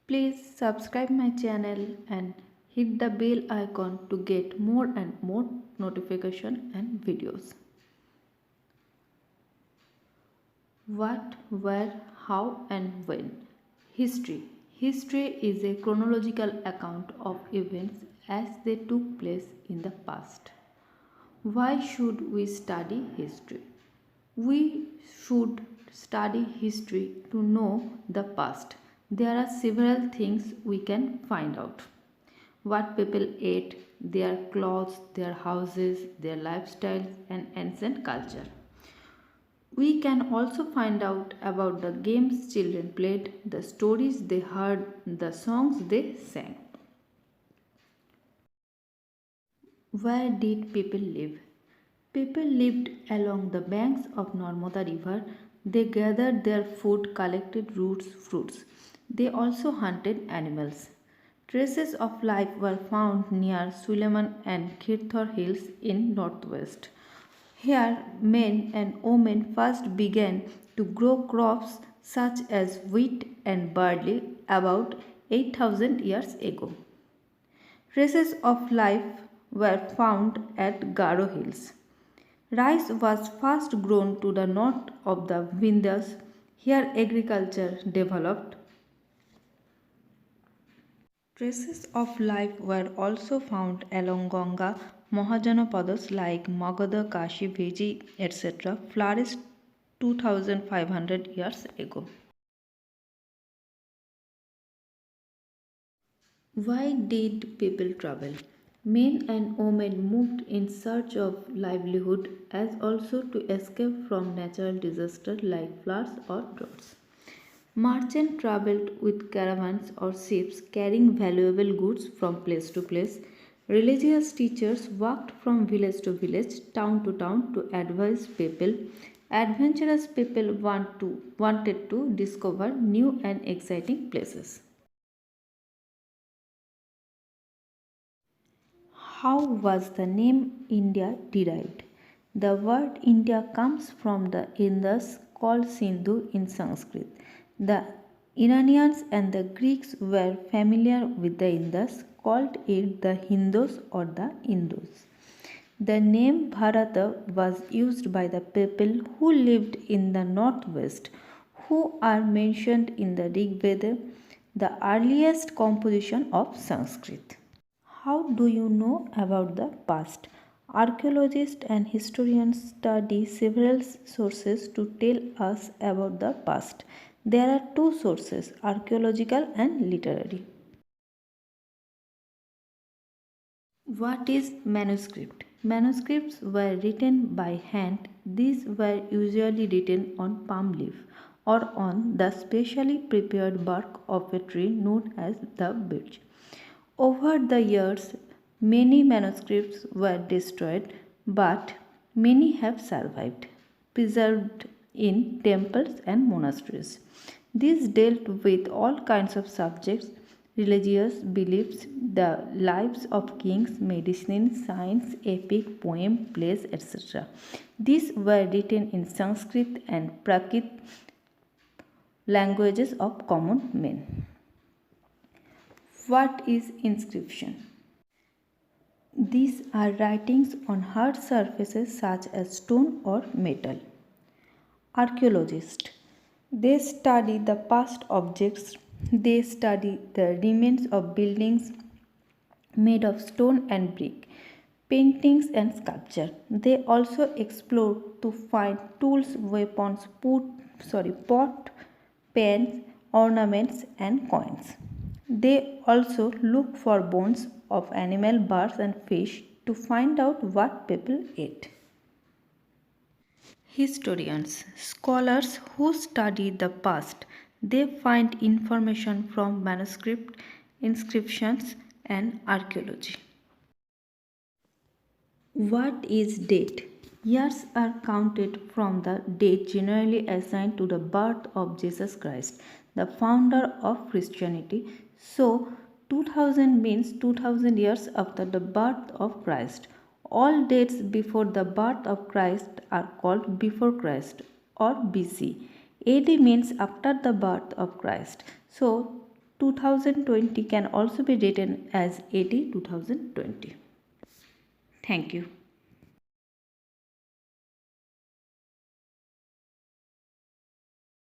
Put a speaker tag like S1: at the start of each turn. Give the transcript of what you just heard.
S1: Please subscribe my channel and hit the bell icon to get more and more notification and videos. What, where, how and when. History. History is a chronological account of events as they took place in the past. Why should we study history? We should study history to know the past. There are several things we can find out. What people ate, their clothes, their houses, their lifestyles, and ancient culture. We can also find out about the games children played, the stories they heard, the songs they sang. Where did people live? People lived along the banks of Narmada river. They gathered their food, collected roots, fruits. They also hunted animals. Traces of life were found near Suleiman and Kirthor hills in northwest. Here, men and women first began to grow crops such as wheat and barley about 8,000 years ago. Traces of life were found at Garo Hills. Rice was first grown to the north of the Vindhyas. Here agriculture developed. Traces of life were also found along Ganga. Mahajanapadas like Magadha, Kashi, Veji, etc. flourished 2500 years ago. Why did people travel? Men and women moved in search of livelihood as also to escape from natural disasters like floods or droughts. Merchants traveled with caravans or ships carrying valuable goods from place to place. Religious teachers walked from village to village, town to advise people. Adventurous people wanted to discover new and exciting places. How was the name India derived? The word India comes from the Indus called Sindhu in Sanskrit. The Iranians and the Greeks were familiar with the Indus, called it the Hindus or the Indus. The name Bharata was used by the people who lived in the northwest, who are mentioned in the Rig Veda, the earliest composition of Sanskrit. How do you know about the past? Archaeologists and historians study several sources to tell us about the past. There are two sources, archaeological and literary. What is manuscript? Manuscripts were written by hand. These were usually written on palm leaf or on the specially prepared bark of a tree known as the birch. Over the years, many manuscripts were destroyed, but many have survived, preserved in temples and monasteries. These dealt with all kinds of subjects, religious beliefs, the lives of kings, medicine, science, epic, poem, plays, etc. These were written in Sanskrit and Prakrit languages of common men. What is inscription? These are writings on hard surfaces such as stone or metal. Archaeologists. They study the past objects. They study the remains of buildings made of stone and brick, paintings and sculpture. They also explore to find tools, weapons, pot, pans, ornaments and coins. They also look for bones of animal, birds and fish to find out what people ate. Historians, scholars who study the past, they find information from manuscript, inscriptions and archaeology. What is date? Years are counted from the date generally assigned to the birth of Jesus Christ, the founder of Christianity. So, 2000 means 2000 years after the birth of Christ. All dates before the birth of Christ are called before Christ or BC. AD means after the birth of Christ. So, 2020 can also be written as AD 2020. Thank you.